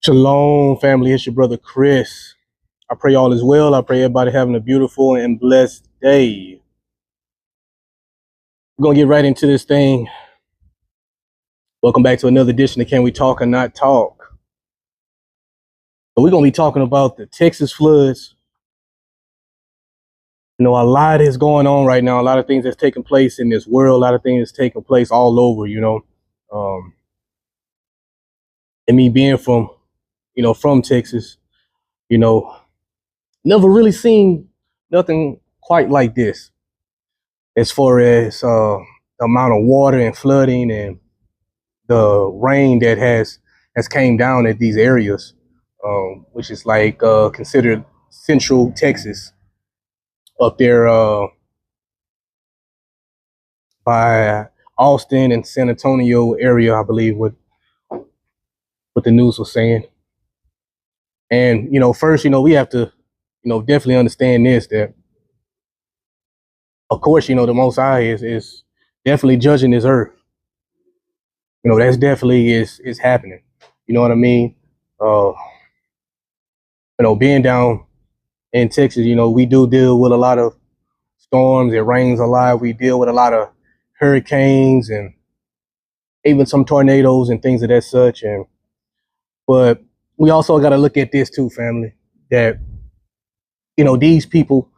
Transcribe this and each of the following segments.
Shalom, family. It's your brother Chris. I pray all is well. I pray everybody having a beautiful and blessed day. We're gonna get right into this thing. Welcome back to another edition of Can We Talk or Not Talk? So we're gonna be talking about the Texas floods. You know, a lot is going on right now. A lot of things that's taking place in this world. A lot of things that's taking place all over. And me being from Texas, you know, never really seen nothing quite like this. As far as the amount of water and flooding and the rain that has came down at these areas, which is like considered central Texas up there by Austin and San Antonio area, I believe what the news was saying. And first, we have to definitely understand this, that of course, the Most High is definitely judging this earth. That's definitely is happening. You know what I mean? Being down in Texas, we do deal with a lot of storms. It rains a lot. We deal with a lot of hurricanes and even some tornadoes and things of that such. But we also got to look at this too, family, that these people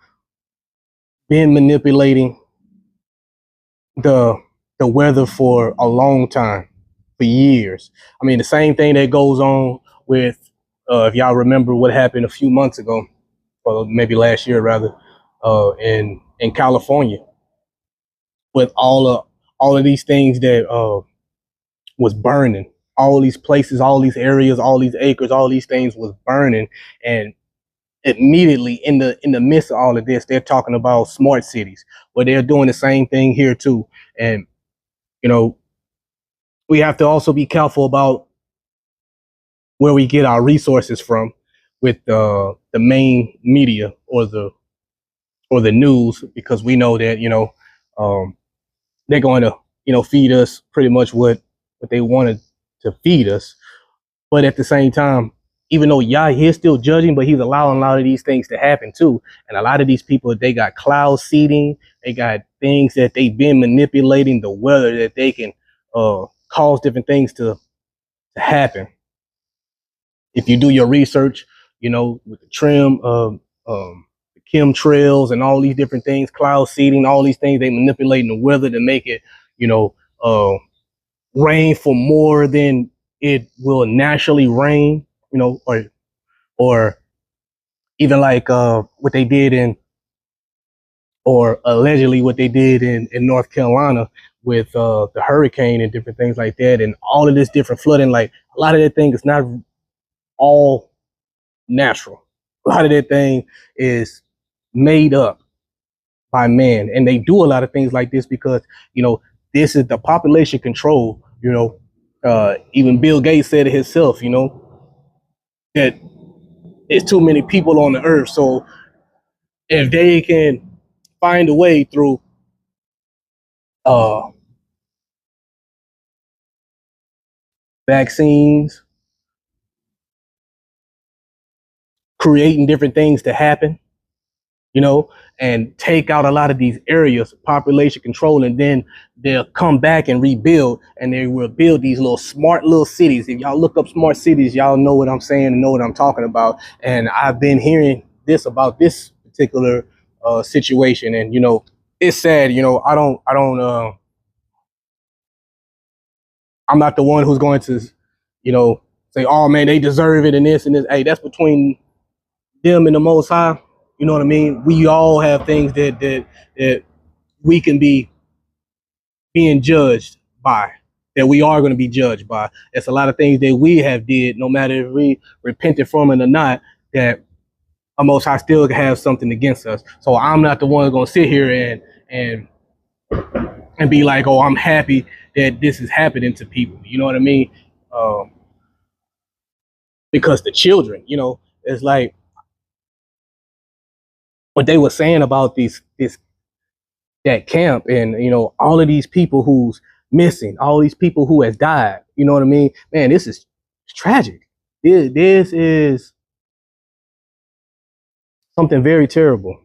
been manipulating the weather for a long time, for years. I mean, the same thing that goes on with if y'all remember what happened a few months ago, or maybe last year rather, in California, with all of these things that was burning, all these places, all these areas, all these acres, all these things was burning, and immediately in the midst of all of this, they're talking about smart cities, where they're doing the same thing here too. And we have to also be careful about where we get our resources from with the main media or the news, because we know that they're going to feed us pretty much what they wanted to feed us. But at the same time, even though Yah is still judging, but he's allowing a lot of these things to happen too. And a lot of these people, they got cloud seeding, they got things that they've been manipulating the weather, that they can cause different things to happen. If you do your research, with the trim, the chemtrails and all these different things, cloud seeding, all these things, they manipulating the weather to make it, rain for more than it will naturally rain, or even like what they did or allegedly what they did in North Carolina with the hurricane and different things like that, and all of this different flooding. Like, a lot of that thing is not all natural. A lot of that thing is made up by man, and they do a lot of things like this because this is the population control. Even Bill Gates said it himself. That it's too many people on the earth, so if they can find a way through vaccines, creating different things to happen, and take out a lot of these areas, population control, and then they'll come back and rebuild, and they will build these smart little cities. If y'all look up smart cities, y'all know what I'm saying and know what I'm talking about. And I've been hearing this about this particular situation, and it's sad. I'm not the one who's going to, say, oh man, they deserve it and this and this. Hey, that's between them and the Most High. You know what I mean? We all have things that we can be being judged by, that we are going to be judged by. It's a lot of things that we have did, no matter if we repented from it or not, that the Most High still have something against us. So I'm not the one going to sit here and be like, oh, I'm happy that this is happening to people. You know what I mean? Because the children, it's like what they were saying about that camp, and all of these people who's missing, all these people who has died. You know what I mean? Man, this is tragic. This is something very terrible.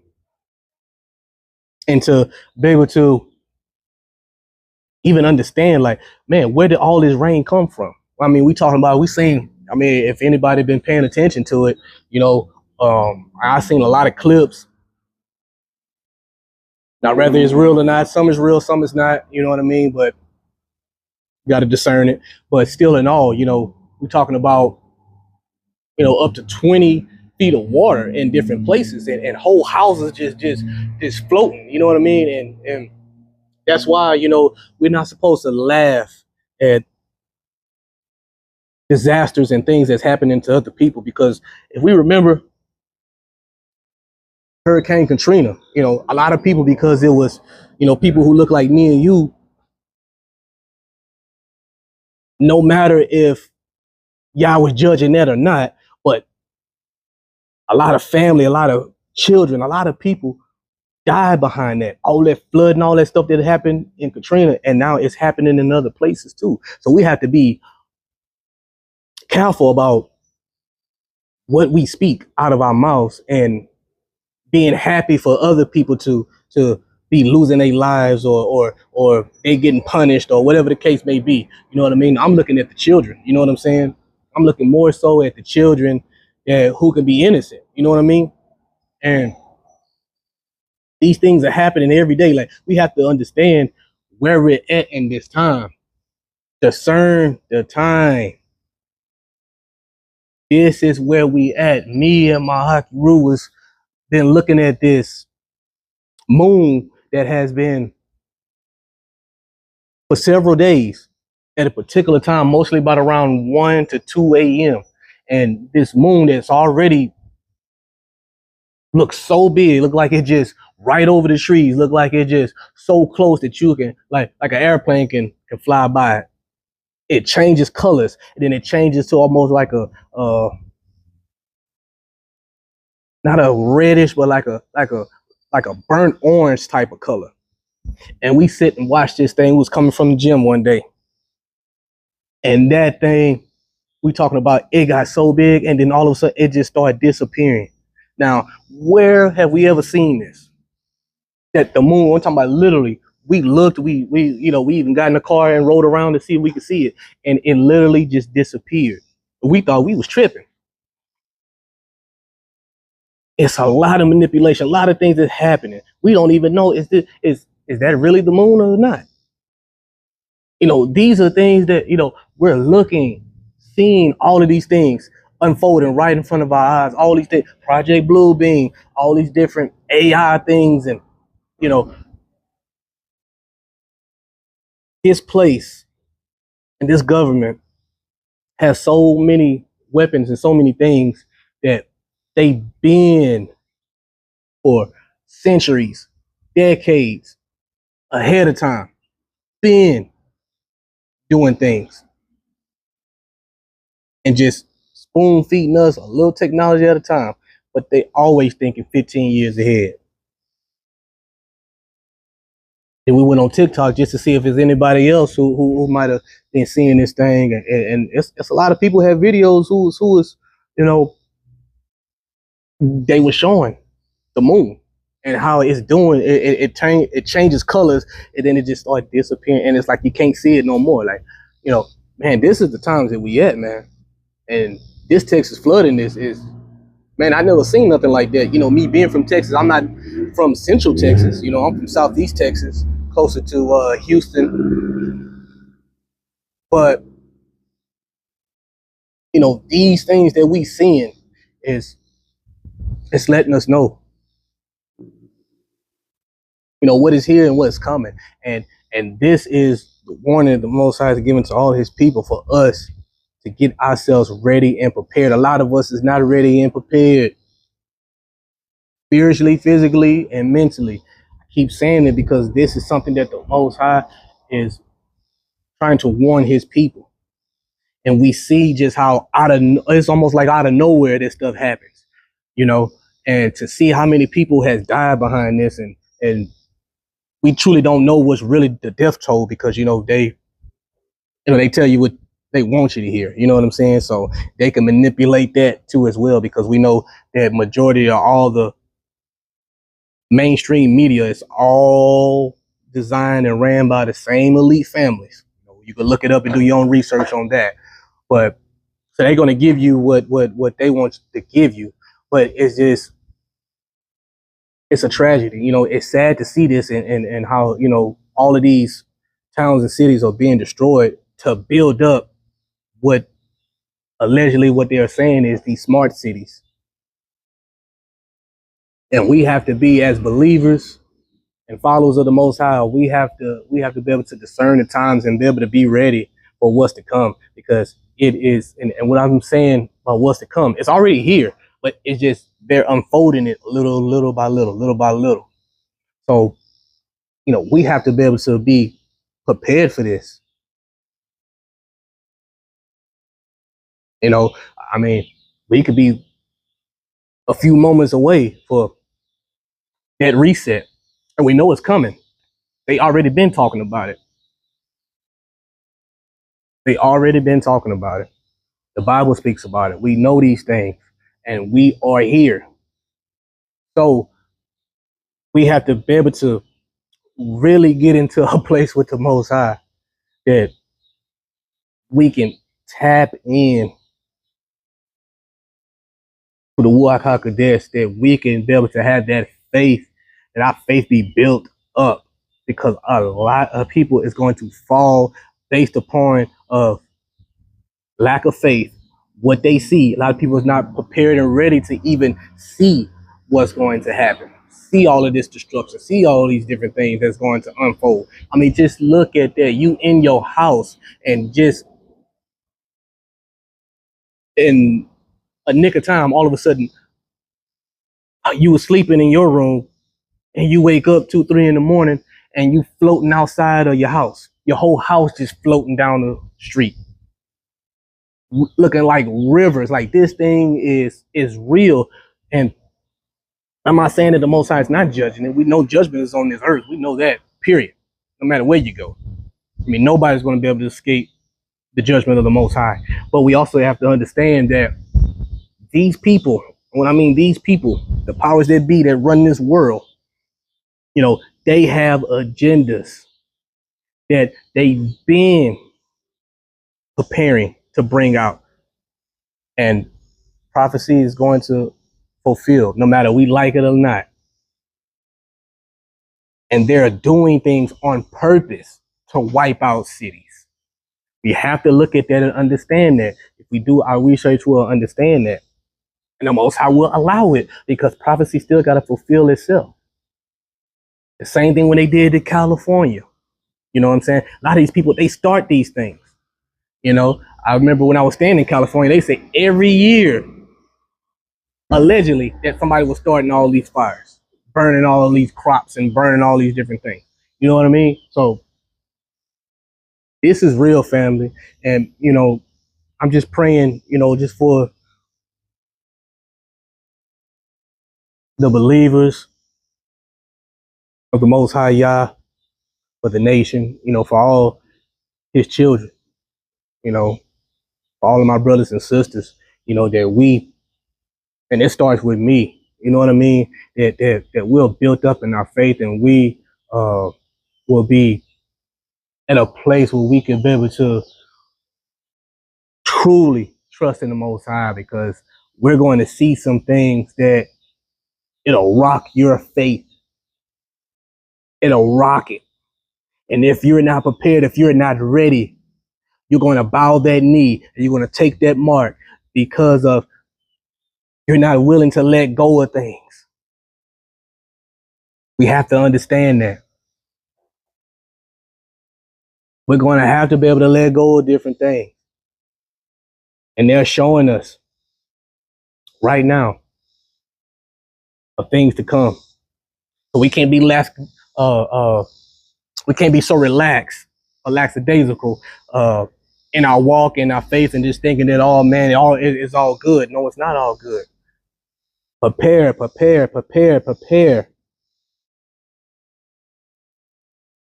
And to be able to even understand, like, man, where did all this rain come from? I mean, we seen, I mean, if anybody been paying attention to it, you know, I seen a lot of clips. Now, whether it's real or not, some is real, some is not, you know what I mean? But you got to discern it. But still in all, you know, we're talking about, you know, up to 20 feet of water in different places, and whole houses just floating, you know what I mean? And that's why, you know, we're not supposed to laugh at disasters and things that's happening to other people, because if we remember Hurricane Katrina, you know, a lot of people, because it was, you know, people who look like me and you, no matter if y'all was judging that or not, but a lot of family, a lot of children, a lot of people died behind that. All that flood and all that stuff that happened in Katrina, and now it's happening in other places too. So we have to be careful about what we speak out of our mouths, and being happy for other people to be losing their lives, or they getting punished, or whatever the case may be. You know what I mean? I'm looking at the children. You know what I'm saying? I'm looking more so at the children who can be innocent. You know what I mean? And these things are happening every day. Like, we have to understand where we're at in this time. Discern the time. This is where we at. Me and my hockey was been looking at this moon that has been for several days at a particular time, mostly about around 1 to 2 a.m. And this moon that's already looks so big, look like it just right over the trees, look like it just so close that you can, like an airplane can fly by it. It changes colors, and then it changes to almost like a not a reddish, but like a burnt orange type of color. And we sit and watch this thing. We was coming from the gym one day, and that thing we talking about, it got so big, and then all of a sudden it just started disappearing. Now, where have we ever seen this? That the moon, I'm talking about literally, we looked, we you know, we even got in the car and rode around to see if we could see it, and it literally just disappeared. We thought we was tripping. It's a lot of manipulation, a lot of things that's happening. We don't even know, is that really the moon or not? You know, these are things that, you know, we're looking, seeing all of these things unfolding right in front of our eyes. All these things, Project Bluebeam, all these different AI things, and, you know, this place and this government has so many weapons and so many things that they've been for centuries, decades ahead of time, been doing things and just spoon feeding us a little technology at a time, but they always thinking 15 years ahead. Then we went on TikTok just to see if there's anybody else who might have been seeing this thing, and it's a lot of people have videos who was, you know, they were showing the moon and how it's doing it changes colors, and then it just started disappearing, and it's like you can't see it no more. Like, you know, man, this is the times that we at, man. And this Texas flooding is, man, I never seen nothing like that. You know, me being from Texas, I'm not from Central Texas. You know, I'm from Southeast Texas, closer to Houston. But, you know, these things that we seeing is, it's letting us know, you know, what is here and what's coming. And this is the warning the Most High is giving to all his people, for us to get ourselves ready and prepared. A lot of us is not ready and prepared, spiritually, physically, and mentally. I keep saying it because this is something that the Most High is trying to warn his people. And we see just how it's almost like out of nowhere this stuff happens, you know, and to see how many people has died behind this, and we truly don't know what's really the death toll, because, you know, they tell you what they want you to hear. You know what I'm saying? So they can manipulate that too as well, because we know that majority of all the mainstream media is all designed and ran by the same elite families. You can look it up and do your own research on that. But so they're going to give you what they want to give you. But it's a tragedy. It's sad to see this, and how, all of these towns and cities are being destroyed to build up what allegedly what they're saying is these smart cities. And we have to be, as believers and followers of the Most High, we have to be able to discern the times and be able to be ready for what's to come, because it is, and what I'm saying about what's to come, it's already here, but it's just they're unfolding it little by little. So, we have to be able to be prepared for this. I mean, we could be a few moments away for that reset, and we know it's coming. They already been talking about it. The Bible speaks about it. We know these things, and we are here. So we have to be able to really get into a place with the Most High, that we can tap in to the Ruach HaKodesh, that we can be able to have that faith, that our faith be built up, because a lot of people is going to fall based upon of lack of faith, what they see. A lot of people is not prepared and ready to even see what's going to happen, see all of this destruction, see all these different things that's going to unfold. I mean, just look at that. You in your house, and just in a nick of time, all of a sudden, you were sleeping in your room, and you wake up 2, 3 in the morning, and you floating outside of your house. Your whole house just floating down the street, looking like rivers. Like, this thing is real. And I'm not saying that the Most High is not judging it. We know judgment is on this earth. We know that, period. No matter where you go. I mean, nobody's going to be able to escape the judgment of the Most High. But we also have to understand that these people, when I mean these people, the powers that be that run this world, they have agendas that they've been preparing to bring out. And prophecy is going to fulfill, no matter we like it or not. And they're doing things on purpose to wipe out cities. We have to look at that and understand that. If we do our research, we'll understand that. And the Most High will allow it, because prophecy still got to fulfill itself. The same thing when they did to California. You know what I'm saying? A lot of these people, they start these things. I remember when I was staying in California, they say every year, allegedly, that somebody was starting all these fires, burning all of these crops and burning all these different things. You know what I mean? So this is real, family. And, I'm just praying, just for the believers of the Most High Yah, for the nation, for all his children, for all of my brothers and sisters, that we, and it starts with me, you know what I mean? That we're built up in our faith, and we will be at a place where we can be able to truly trust in the Most High, because we're going to see some things that it'll rock your faith. It'll rock it. And if you're not prepared, if you're not ready, you're going to bow that knee, and you're going to take that mark, because of you're not willing to let go of things. We have to understand that. We're going to have to be able to let go of different things. And they're showing us right now of things to come. So we can't be we can't be so relaxed or lackadaisical in our walk, in our faith, and just thinking that, oh man, it's all good. No, it's not all good. Prepare.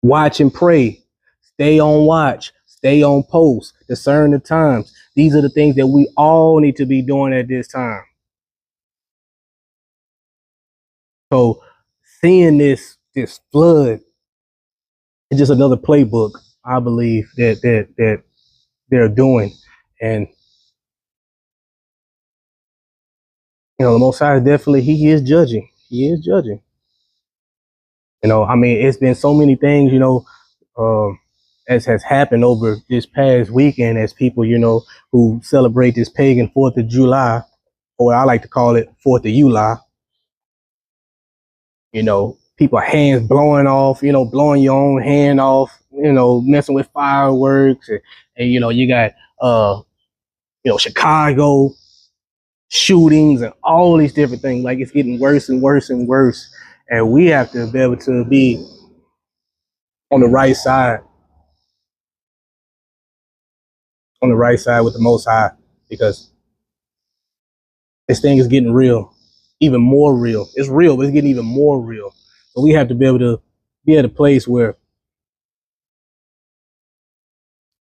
Watch and pray. Stay on watch. stay on post, discern the times. These are the things that we all need to be doing at this time. So seeing this flood is just another playbook, I believe, that they're doing. And the Most High definitely he is judging. He is judging. I mean, it's been so many things, as has happened over this past weekend as people, who celebrate this pagan 4th of July, or I like to call it 4th of July. People hands blowing off, blowing your own hand off, messing with fireworks. And you got, Chicago shootings and all these different things. Like, it's getting worse and worse and worse. And we have to be able to be on the right side with the Most High, because this thing is getting real, even more real. It's real, but it's getting even more real. So we have to be able to be at a place where,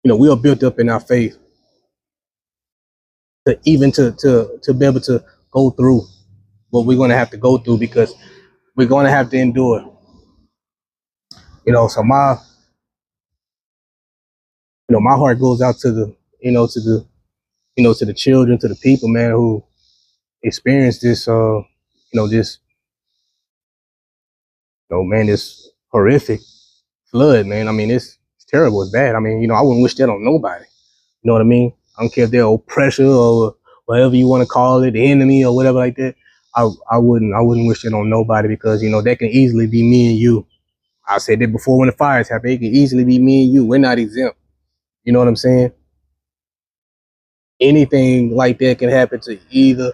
we are built up in our faith to even to be able to go through what we're going to have to go through, because we're going to have to endure. So my heart goes out to the to the children, to the people, man, who experience this this horrific flood, man. I mean, it's terrible, it's bad. I mean, I wouldn't wish that on nobody. You know what I mean? I don't care if they're oppressor or whatever you want to call it, the enemy or whatever like that. I wouldn't wish that on nobody, because that can easily be me and you. I said that before, when the fires happen, it can easily be me and you. We're not exempt. You know what I'm saying? Anything like that can happen to either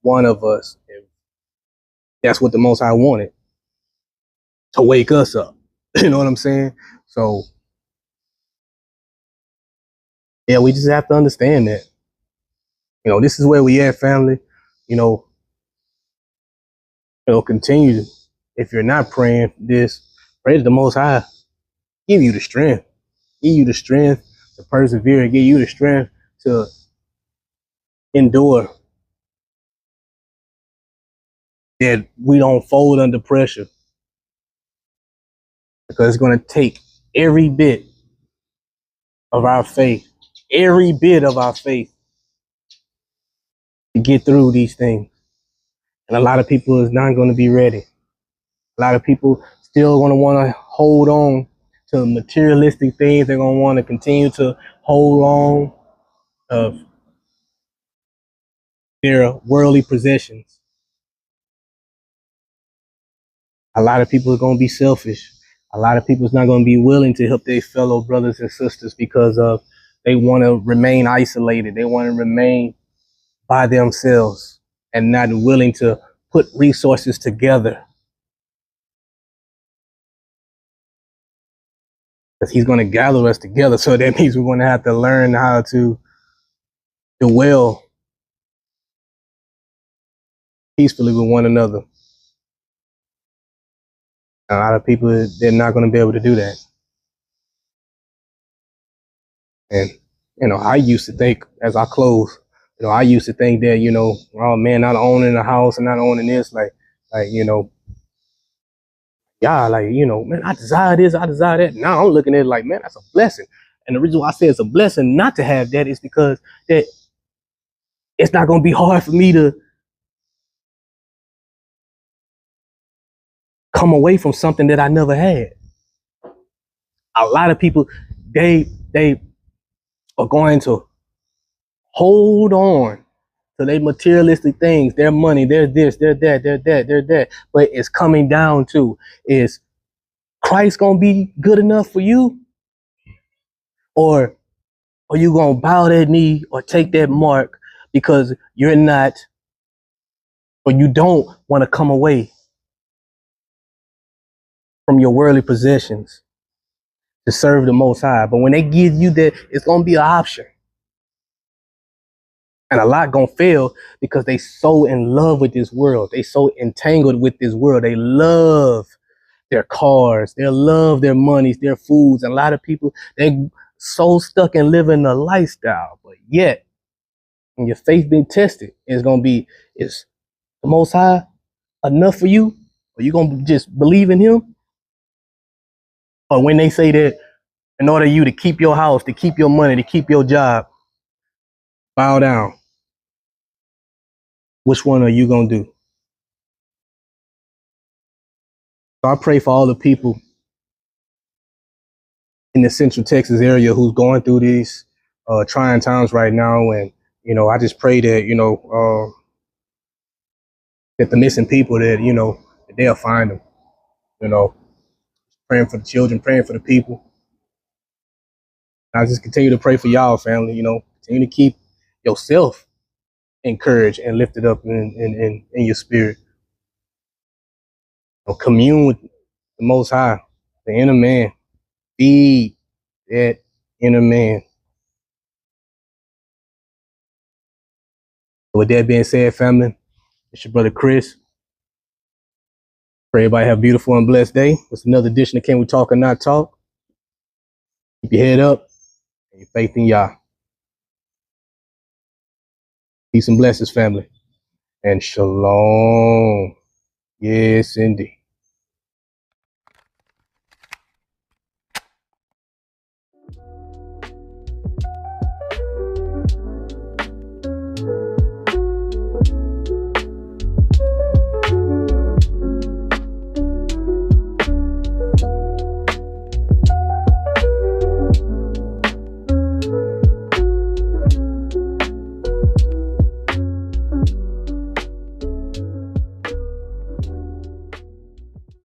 one of us. And that's what the Most High wanted, to wake us up. You know what I'm saying? So yeah, we just have to understand that. This is where we at, family. Continue to, if you're not praying this, pray to the Most High. Give you the strength. Give you the strength to persevere, and give you the strength to endure. That we don't fold under pressure, because it's going to take every bit of our faith, to get through these things. And a lot of people is not going to be ready. A lot of people still going to want to hold on to materialistic things. They're going to want to continue to hold on of their worldly possessions. A lot of people are going to be selfish. A lot of people is not going to be willing to help their fellow brothers and sisters, because of they want to remain isolated. They want to remain by themselves and not willing to put resources together. Because he's going to gather us together. So that means we're going to have to learn how to dwell peacefully with one another. A lot of people, they're not going to be able to do that. And, I used to think, as I close, I used to think that, oh man, not owning a house and not owning this, yeah, man, I desire this, I desire that. Now I'm looking at it like, man, that's a blessing. And the reason why I say it's a blessing not to have that is because that it's not going to be hard for me to come away from something that I never had. A lot of people, they are going to hold on to their materialistic things, their money, their this, their that, their that, their that. But it's coming down to, is Christ going to be good enough for you? Or are you going to bow that knee or take that mark because you're not, or you don't want to come away from your worldly possessions to serve the Most High? But when they give you that, it's going to be an option. And a lot going to fail because they so in love with this world. They so entangled with this world. They love their cars. They love their monies, their foods. And a lot of people, they so stuck in living a lifestyle, but yet when your faith being tested, it's gonna be, is the Most High enough for you? Or you gonna just believe in Him? Or when they say that in order you to keep your house, to keep your money, to keep your job, bow down, which one are you gonna do? So I pray for all the people in the Central Texas area who's going through these trying times right now, and I just pray that that the missing people, that that they'll find them. You know, praying for the children, praying for the people. I just continue to pray for y'all, family. Continue to keep yourself encouraged and lifted up in your spirit. Commune with the Most High, the inner man. Feed that inner man. With that being said, family, it's your brother Chris. Pray everybody have a beautiful and blessed day. It's another edition of Can We Talk or Not Talk? Keep your head up and your faith in Yah. Peace and blessings, family. And shalom. Yes, indeed.